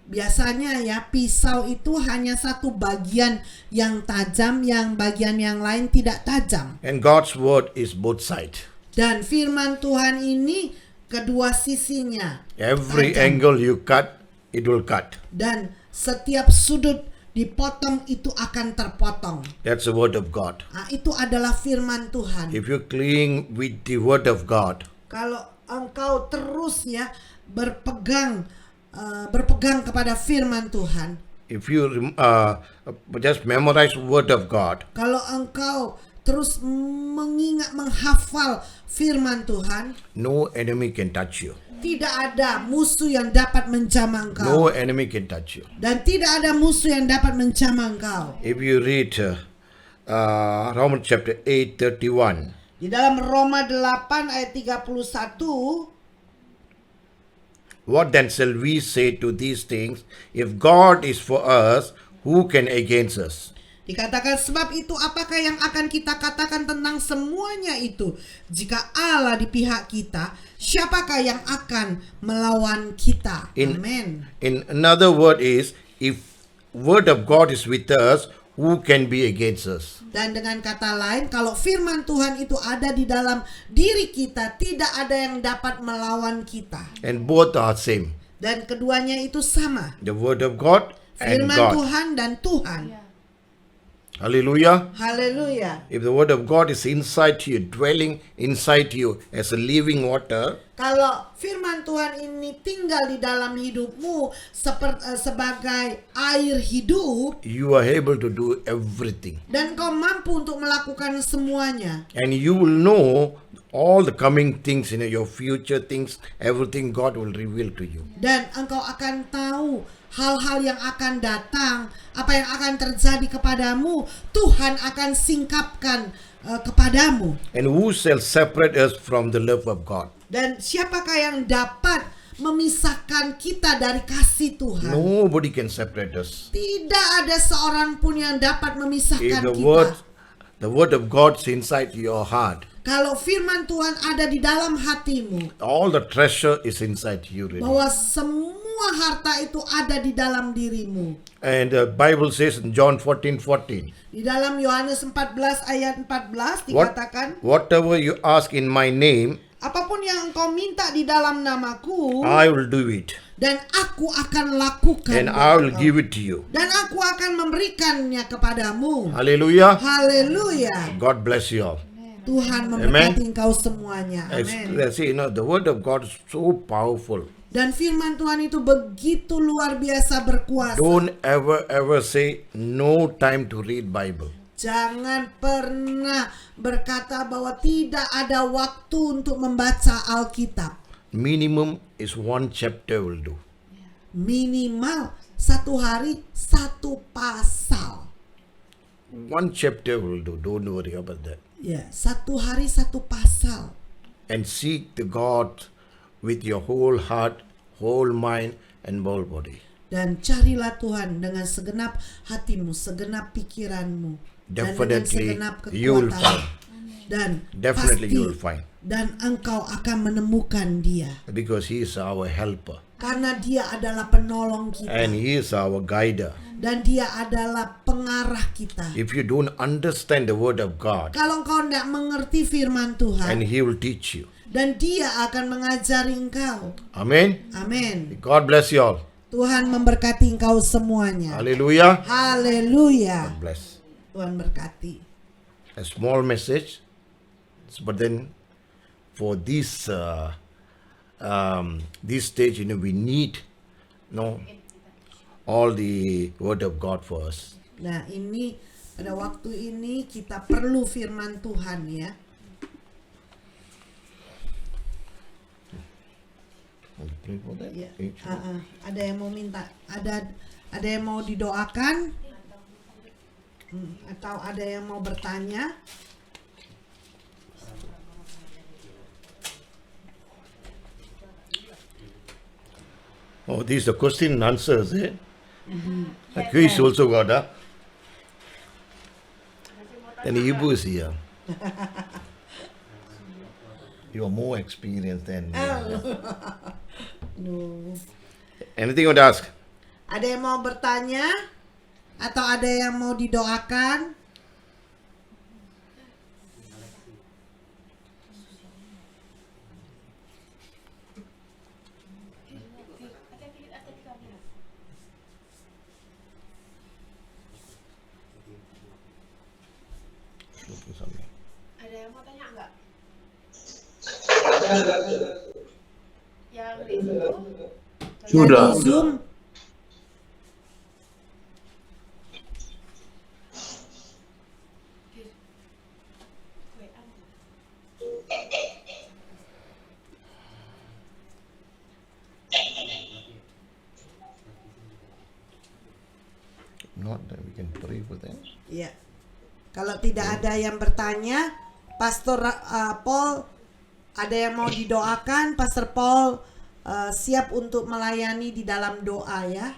biasanya ya pisau itu hanya satu bagian yang tajam, yang bagian yang lain tidak tajam. And God's word is both sides. Dan firman Tuhan ini kedua sisinya. Every tajam. angle you cut, it will cut. Dan setiap sudut dipotong itu akan terpotong. That's the word of God. Nah, itu adalah firman Tuhan. If you cling with the word of God, Kalau engkau terus ya berpegang kepada firman Tuhan. if you just memorize word of God, Kalau engkau terus menghafal firman Tuhan, no enemy can touch you. tidak ada musuh yang dapat menjamah engkau. No enemy can touch you. Dan tidak ada musuh yang dapat menjamah engkau. If you read Romans chapter 8:31, Di dalam Roma 8 ayat 31, what then shall we say to these things? If God is for us, who can against us? dikatakan, sebab itu apakah yang akan kita katakan tentang semuanya itu? Jika Allah di pihak kita, siapakah yang akan melawan kita? Amin. In another word is, if word of God is with us, who can be against us? Dan dengan kata lain, kalau firman Tuhan itu ada di dalam diri kita, tidak ada yang dapat melawan kita. And both are same. Dan keduanya itu sama. The word of God and Firman God. Tuhan dan Tuhan. Hallelujah. Haleluya. If the word of God is inside you, dwelling inside you as a living water, Kalau firman Tuhan ini tinggal di dalam hidupmu sebagai air hidup, you are able to do everything. dan kau mampu untuk melakukan semuanya. And you will know all the coming things, your future things, everything God will reveal to you. Dan engkau akan tahu hal-hal yang akan datang, apa yang akan terjadi kepadamu, Tuhan akan singkapkan kepadamu. And who shall separate us from the love of God? Dan siapakah yang dapat memisahkan kita dari kasih Tuhan? Nobody can separate us. Tidak ada seorang pun yang dapat If memisahkan the kita. word of God's inside your heart, Kalau firman Tuhan ada di dalam hatimu, all the treasure is inside you really. bahwa semua harta itu ada di dalam dirimu. And the Bible says in John 14:14, Di dalam Yohanes 14 ayat 14 dikatakan, whatever you ask in my name, apapun yang engkau minta di dalam namaku, I will do it. dan aku akan lakukan. And I will give it to you. Dan aku akan memberikannya kepadamu. Hallelujah. Haleluya. God bless you all. Tuhan memberkati engkau semuanya. Amin. See, the word of God is so powerful. Dan firman Tuhan itu begitu luar biasa berkuasa. Don't ever say no time to read Bible. Jangan pernah berkata bahwa tidak ada waktu untuk membaca Alkitab. Minimum is one chapter will do. Minimal satu hari satu pasal. One chapter will do. Don't worry about that. Ya, satu hari satu pasal. And seek the God with your whole heart, whole mind, and whole body. Dan carilah Tuhan dengan segenap hatimu, segenap pikiranmu, dan dengan Definitely segenap you will kekuatan. find. Dan Definitely pasti, you will find. dan engkau akan menemukan Dia. Because He is our helper. Karena Dia adalah penolong kita. And He is our guider. Dan Dia adalah pengarah kita. If you don't understand the word of God, Kalau engkau tidak mengerti firman Tuhan, and He will teach you. dan Dia akan mengajari engkau. Amen. Amin. God bless you all. Tuhan memberkati engkau semuanya. Hallelujah. Haleluya. God bless. Tuhan berkati. A small message, But then, for this stage, we need, all the word of God for us. Nah, ini pada waktu ini kita perlu firman Tuhan ya. Pray for that. Ya, Each. ada yang mau minta, ada yang mau didoakan, atau ada yang mau bertanya? Oh, these are question and answers, eh? A quiz also got, huh? And Ibu is here. You are more experienced than me. No. Anything you want to ask? Ada yang mau bertanya atau ada yang mau didoakan? Ada yang mau tanya enggak? Yang di situ? Sudah. Yang di Zoom? Not that we can pray for them. Ya. Kalau tidak ada yang bertanya, Pastor Paul, ada yang mau didoakan? Pastor Paul siap untuk melayani di dalam doa ya.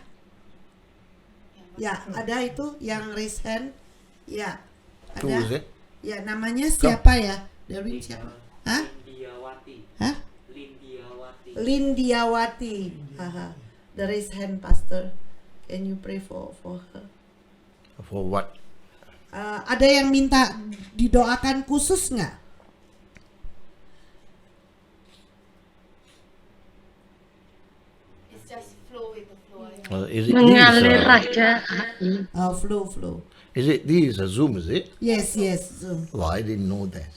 Ya, ada itu yang raise hand. Ya, Who is ada. it? Ya, namanya siapa ya? Darwin siapa? Hah? Lindiawati. Hah? Lindiawati. Lindiawati. Haha. The raise hand, Pastor. Can you pray for her? For what? Ada yang minta didoakan khusus nggak? It's just flow with the flow. Is it Mengalir these, aja. Flow. is it these Zoom? Is it? Yes. Zoom. Oh, I didn't know that.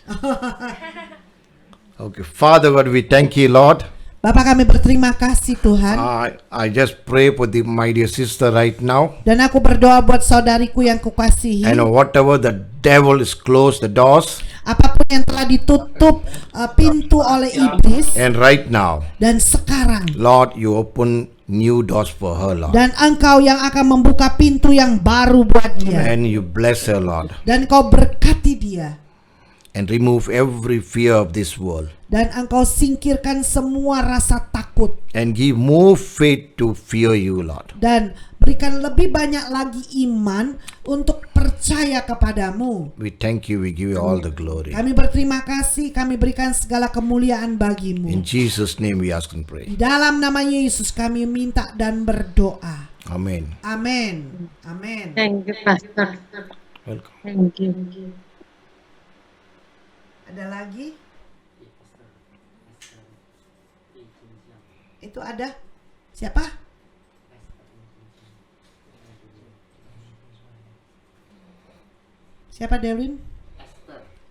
Okay, Father God, we thank you, Lord. Bapak, kami berterima kasih Tuhan. I just pray for my dear sister right now. Dan aku berdoa buat saudariku yang kukasihi. And whatever the devil is closed the doors, Apapun yang telah ditutup pintu oleh iblis. and right now, Dan sekarang. Lord, you open new doors for her, Lord. Dan engkau yang akan membuka pintu yang baru buat dia. And you bless her, Lord. Dan kau berkati dia. And remove every fear of this world. Dan engkau singkirkan semua rasa takut. And give more faith to fear you, Lord. Dan berikan lebih banyak lagi iman untuk percaya kepadamu. We thank you, we give you all the glory. Kami berterima kasih, kami berikan segala kemuliaan bagimu. In Jesus' name we ask and pray. Di dalam nama Yesus kami minta dan berdoa. Amen. Amin. Amin. Thank you, Pastor. Welcome. Thank you. Ada lagi? Itu ada? Siapa? Siapa, Delwin?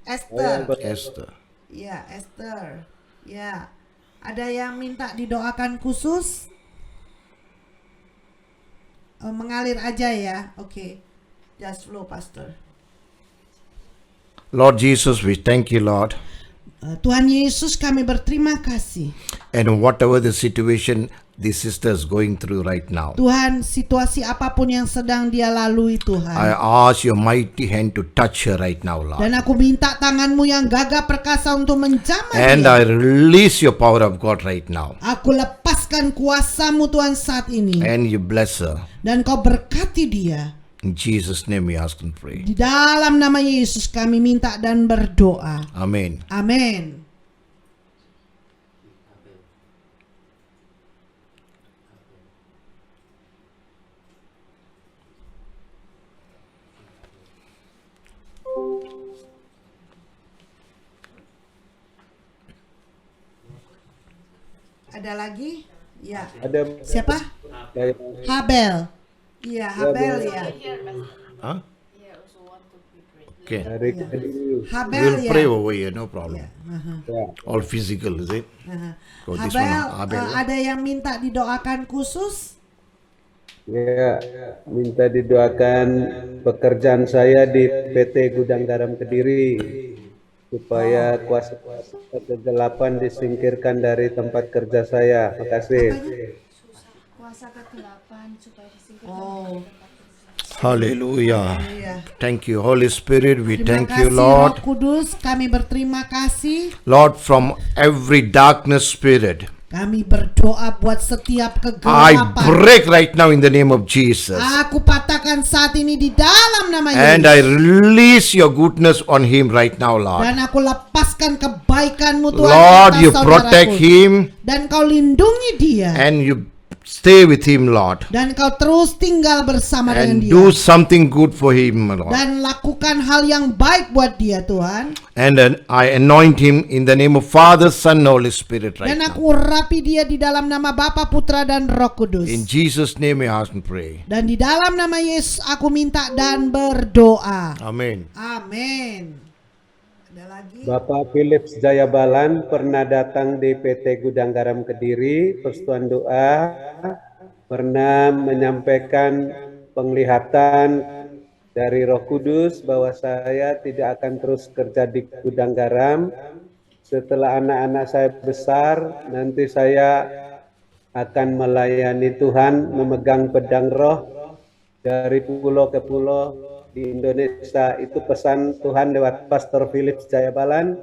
Esther. Esther. Ya, Esther. Ya. Ada yang minta didoakan khusus? Mengalir aja ya. Oke. Just flow, Pastor. Lord Jesus, we thank you, Lord. Tuhan Yesus, kami berterima kasih. And whatever the situation this sister is going through right now, Tuhan, situasi apapun yang sedang dia lalui, I Tuhan. ask your mighty hand to touch her right now, Lord. Dan aku minta tanganmu yang gagah perkasa untuk menjamah And dia. I release your power of God right now. Aku lepaskan kuasamu Tuhan saat ini. And you bless her. Dan kau berkati dia. In Jesus' name we ask and pray. Di dalam nama Yesus kami minta dan berdoa. Amen. Amin. Ada lagi? Ya. Ada Siapa? dari Habel. Iya, Habel ya. Huh? Okay. dari Kediri. Habel We'll ya. pray over here, no problem. Ya. All physical, is it? So this one, Habel, Abel. ada yang minta didoakan khusus? Ya, minta didoakan pekerjaan saya di PT Gudang Garam Kediri supaya kuasa kegelapan disingkirkan dari tempat kerja saya. Makasih. Kuasa kegelapan supaya disingkirkan Oh, Hallelujah. iya. Thank you, Holy Spirit. We Terima thank you, kasih Lord. Roh Kudus, kami berterima kasih. Lord, from every darkness spirit, Kami berdoa buat setiap I kegelapan. break right now in the name of Jesus. Aku patahkan saat ini di dalam nama And I Yesus. release your goodness on him right now, Lord. Dan aku lepaskan kebaikanmu Tuhan Lord, atas you saudaraku. protect him Dan kau lindungi dia. and you stay with him, Lord. Dan kau terus tinggal bersama dengan And dia. do something good for him, Lord. Dan lakukan hal yang baik buat dia Tuhan. And then I anoint him in the name of Father, Son, Holy Spirit right Dan now. aku urapi dia di dalam nama Bapa, Putra, dan Roh Kudus. In Jesus' name I ask and pray. Dan di dalam nama Yesus aku minta dan berdoa. Amen. Amin. Ada lagi? Bapak Philips Jayabalan pernah datang di PT Gudang Garam Kediri, Persatuan Doa, pernah menyampaikan penglihatan dari Roh Kudus bahwa saya tidak akan terus kerja di gudang garam. Setelah anak-anak saya besar, nanti saya akan melayani Tuhan, memegang pedang roh dari pulau ke pulau di Indonesia. Itu pesan Tuhan lewat Pastor Philips Jayabalan.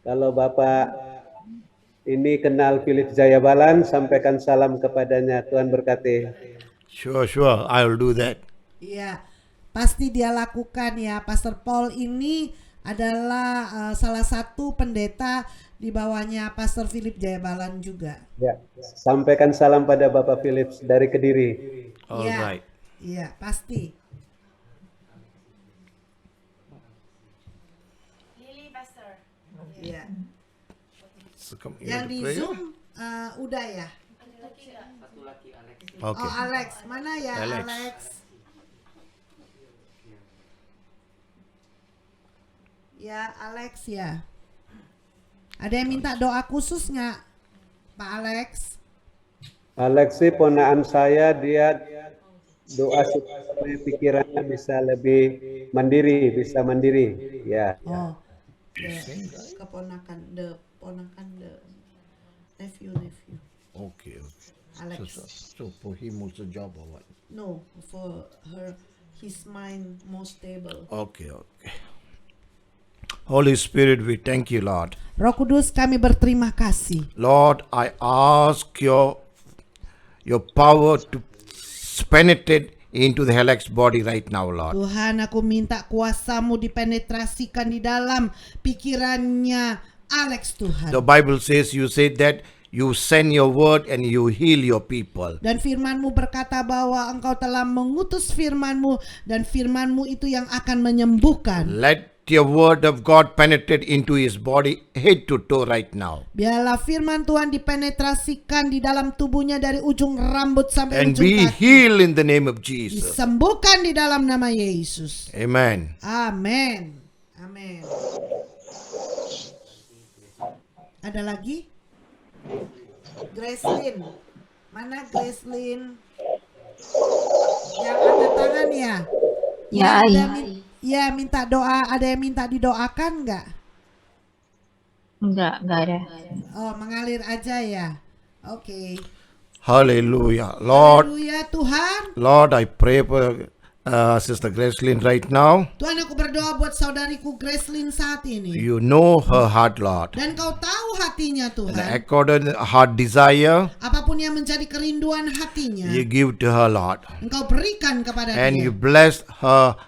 Kalau Bapak ini kenal Philips Jayabalan, sampaikan salam kepadanya. Tuhan berkati. Sure. I will do that. Iya, pasti dia lakukan ya. Pastor Paul ini adalah salah satu pendeta di bawahnya Pastor Philip Jayabalan juga. Ya, sampaikan salam pada Bapak Philips dari Kediri. All Iya. right. Iya, pasti. Lily Pastor. Iya. So come, you Yang want to di pray? Zoom udah ya. Satu lagi Alex. Okay. Oh, Alex, mana ya Alex. Alex? Ya, Alex ya. Ada yang minta doa khusus nggak, Pak Alex? Alexi ponaan saya, dia doa supaya pikirannya bisa lebih mandiri, bisa mandiri. Ya. Oh, keponakan, the nephew. Okay. Alex. So for him also job or what? No, for her, his mind more stable. Okay. Holy Spirit, we thank you, Lord. Roh Kudus, kami berterima kasih. Lord, I ask your power to penetrate into the Alex body right now, Lord. Tuhan, aku minta kuasamu dipenetrasikan di dalam pikirannya Alex, Tuhan. The Bible says, you said that you send your word and you heal your people. Dan firman-Mu berkata bahwa Engkau telah mengutus firman-Mu dan firman-Mu itu yang akan menyembuhkan. Let your word of God penetrate into his body, head to toe right now. Biarlah firman Tuhan dipenetrasikan di dalam tubuhnya dari ujung rambut sampai And ujung be kaki. healed in the name of Jesus. Disembuhkan di dalam nama Yesus. Amen. Amin. Amin. Ada lagi? Gracelyn. Mana Gracelyn? Yang ada tangan ya? Ya, Ada iya. ya, minta doa. Ada yang minta didoakan nggak? Enggak ada. Oh, mengalir aja ya. Oke. Hallelujah. Lord, Haleluya Tuhan. Lord, I pray for Sister Gracelyn right now. Tuhan, aku berdoa buat saudariku Gracelyn saat ini. You know her heart, Lord. Dan kau tahu hatinya And Tuhan. according to her desire, Apapun yang menjadi kerinduan hatinya, you give to her, Lord. Engkau berikan kepada And dia. you bless her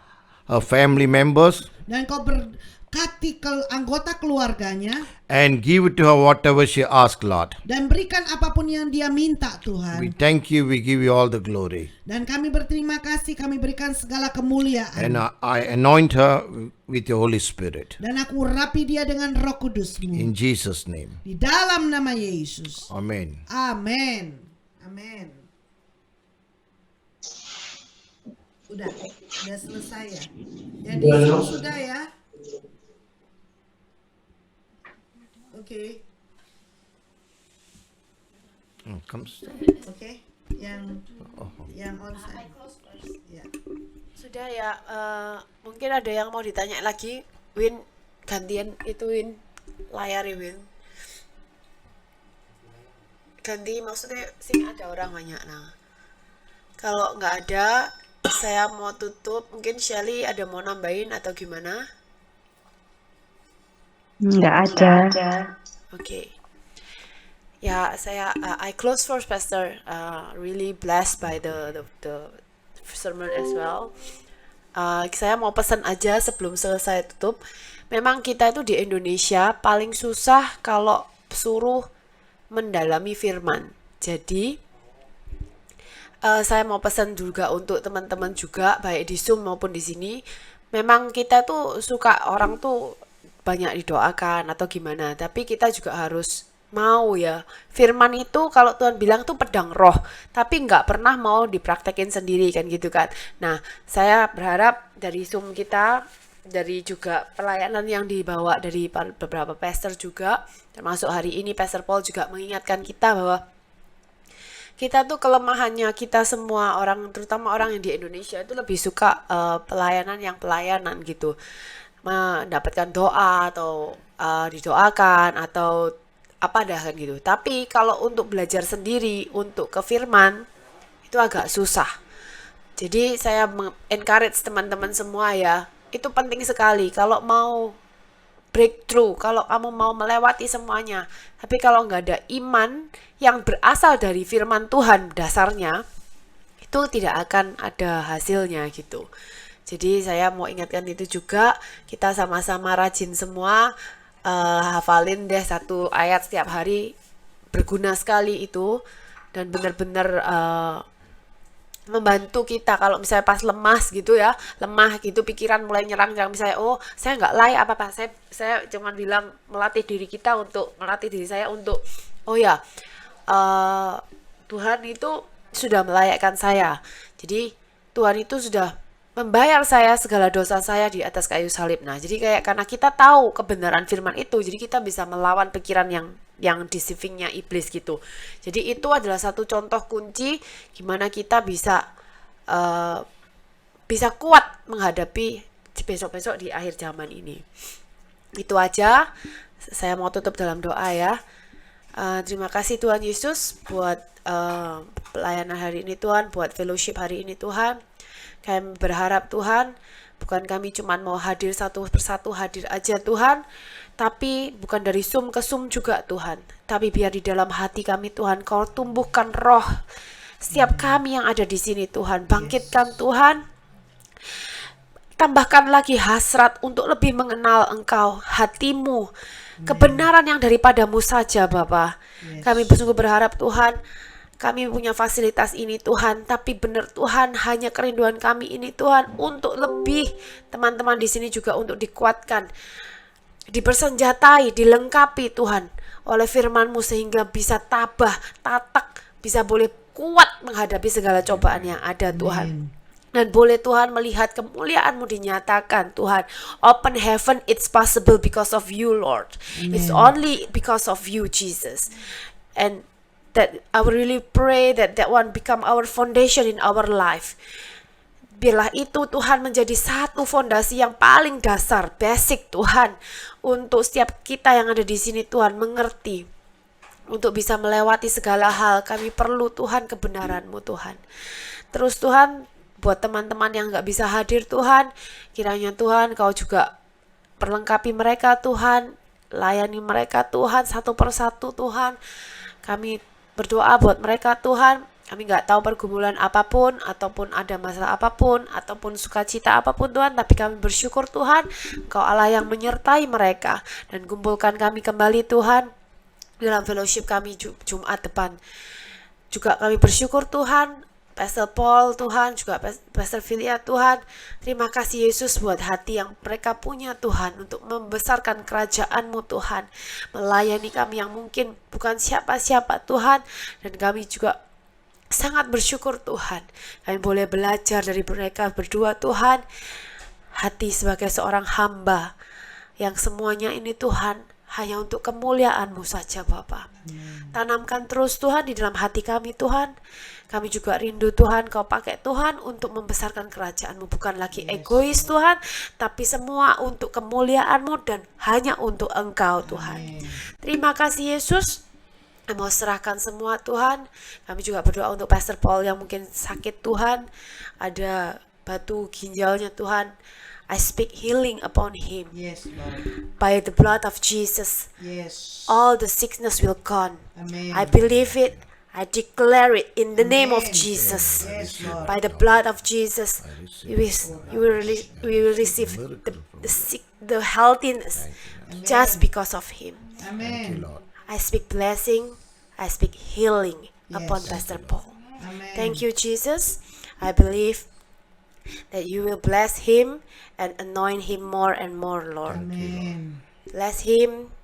family members Dan kau berkati anggota keluarganya. and give it to her whatever she asks, Lord. Dan berikan apapun yang dia minta We Tuhan. thank you, we give you all the glory. Dan kami berterima kasih, kami berikan segala kemuliaan. And I anoint her with your Holy Spirit. Dan aku rapi dia dengan Roh Kudus-Mu. In Jesus' name. Di dalam nama Yesus. Amen. Amin. Amin. Udah selesai ya. Yang di Zoom sudah ya. Oke. Oke. Yang onsite. Ya. Sudah ya, mungkin ada yang mau ditanya lagi. Win, gantian itu Win, layari Win. Ganti maksudnya sing ada orang banyak. Nah, kalau nggak ada, saya mau tutup. Mungkin Shelly ada mau nambahin atau gimana? Nggak ada. Oke. Ya, I close first, Pastor. Really blessed by the sermon as well. Saya mau pesan aja sebelum selesai tutup. Memang kita itu di Indonesia paling susah kalau suruh mendalami firman. Jadi saya mau pesan juga untuk teman-teman juga, baik di Zoom maupun di sini. Memang kita tuh suka orang tuh banyak didoakan atau gimana, tapi kita juga harus mau ya. Firman itu kalau Tuhan bilang tuh pedang roh, tapi nggak pernah mau dipraktekin sendiri kan gitu kan. Nah, saya berharap dari Zoom kita, dari juga pelayanan yang dibawa dari beberapa pastor juga, termasuk hari ini Pastor Paul juga mengingatkan kita bahwa kita tuh kelemahannya kita semua orang, terutama orang yang di Indonesia itu lebih suka pelayanan gitu, mendapatkan doa atau didoakan atau apa dah kan gitu. Tapi kalau untuk belajar sendiri untuk ke firman itu agak susah. Jadi saya encourage teman-teman semua ya, itu penting sekali kalau mau breakthrough, kalau kamu mau melewati semuanya. Tapi kalau nggak ada iman yang berasal dari firman Tuhan dasarnya, itu tidak akan ada hasilnya gitu. Jadi saya mau ingatkan itu juga, kita sama-sama rajin semua, hafalin deh 1 ayat setiap hari, berguna sekali itu, dan benar-benar membantu kita kalau misalnya pas lemah gitu pikiran mulai nyerang misalnya, oh saya nggak layak apa-apa, saya cuma bilang melatih diri saya untuk oh ya, Tuhan itu sudah melayakkan saya. Jadi Tuhan itu sudah membayar saya segala dosa saya di atas kayu salib. Nah, jadi kayak karena kita tahu kebenaran firman itu, jadi kita bisa melawan pikiran yang deceivingnya iblis gitu. Jadi itu adalah satu contoh kunci gimana kita bisa kuat menghadapi besok-besok di akhir zaman ini. Itu aja. Saya mau tutup dalam doa ya. Terima kasih Tuhan Yesus buat pelayanan hari ini Tuhan, buat fellowship hari ini Tuhan. Kami berharap Tuhan, bukan kami cuma mau hadir satu persatu hadir aja Tuhan, tapi bukan dari Zoom ke Zoom juga Tuhan, tapi biar di dalam hati kami Tuhan, Kau tumbuhkan roh setiap kami yang ada di sini Tuhan, bangkitkan Tuhan, tambahkan lagi hasrat untuk lebih mengenal Engkau, hatimu, kebenaran yang daripadamu saja Bapa. Kami sungguh berharap Tuhan, kami punya fasilitas ini Tuhan, tapi benar Tuhan, hanya kerinduan kami ini Tuhan untuk lebih, teman-teman di sini juga untuk dikuatkan, dipersenjatai, dilengkapi Tuhan oleh firman-Mu sehingga bisa tabah, tatak, bisa boleh kuat menghadapi segala cobaan yang ada Tuhan. Dan boleh Tuhan melihat kemuliaan-Mu dinyatakan Tuhan. Open heaven, it's possible because of you Lord. It's only because of you Jesus. And that I really pray that one become our foundation in our life. Biarlah itu Tuhan menjadi satu fondasi yang paling dasar, basic Tuhan, untuk setiap kita yang ada di sini Tuhan mengerti. Untuk bisa melewati segala hal, kami perlu Tuhan kebenaran-Mu Tuhan. Terus Tuhan, buat teman-teman yang gak bisa hadir Tuhan, kiranya Tuhan Kau juga perlengkapi mereka Tuhan, layani mereka Tuhan satu persatu Tuhan. Kami berdoa buat mereka Tuhan, kami gak tahu pergumulan apapun, ataupun ada masalah apapun, ataupun sukacita apapun Tuhan, tapi kami bersyukur Tuhan, Kau Allah yang menyertai mereka, dan kumpulkan kami kembali Tuhan, dalam fellowship kami Jumat depan. Juga kami bersyukur Tuhan, Pastor Paul Tuhan, juga Pastor Filia Tuhan, terima kasih Yesus buat hati yang mereka punya Tuhan, untuk membesarkan kerajaan-Mu Tuhan, melayani kami yang mungkin bukan siapa-siapa Tuhan, dan kami juga sangat bersyukur Tuhan. Kami boleh belajar dari mereka berdua Tuhan. Hati sebagai seorang hamba yang semuanya ini Tuhan hanya untuk kemuliaan-Mu saja Bapa. Tanamkan terus Tuhan di dalam hati kami Tuhan. Kami juga rindu Tuhan Kau pakai Tuhan untuk membesarkan kerajaan-Mu. Bukan lagi egois Tuhan, tapi semua untuk kemuliaan-Mu dan hanya untuk Engkau Tuhan. Terima kasih Yesus. Kami mau serahkan semua Tuhan. Kami juga berdoa untuk Pastor Paul yang mungkin sakit Tuhan. Ada batu ginjalnya Tuhan. I speak healing upon him. Yes, Lord. By the blood of Jesus, Yes. all the sickness will gone. Amen. I believe it. I declare it in the name of Amen. Jesus. Yes, Lord. By the blood of Jesus, we will receive the healthiness just because of him. Amen. I speak blessing. I speak healing upon Yes. Pastor Paul. Amen. Thank you, Jesus. I believe that you will bless him and anoint him more and more, Lord. Amen. Bless him,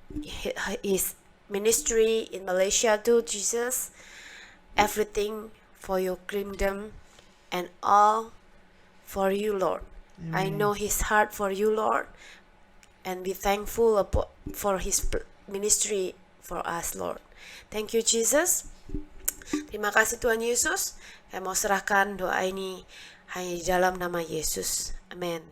his ministry in Malaysia too, Jesus. Everything for your kingdom and all for you, Lord. I know his heart for you, Lord. And be thankful for his ministry for us, Lord. Thank you, Jesus. Terima kasih Tuhan Yesus. Saya mau serahkan doa ini hanya di dalam nama Yesus. Amin.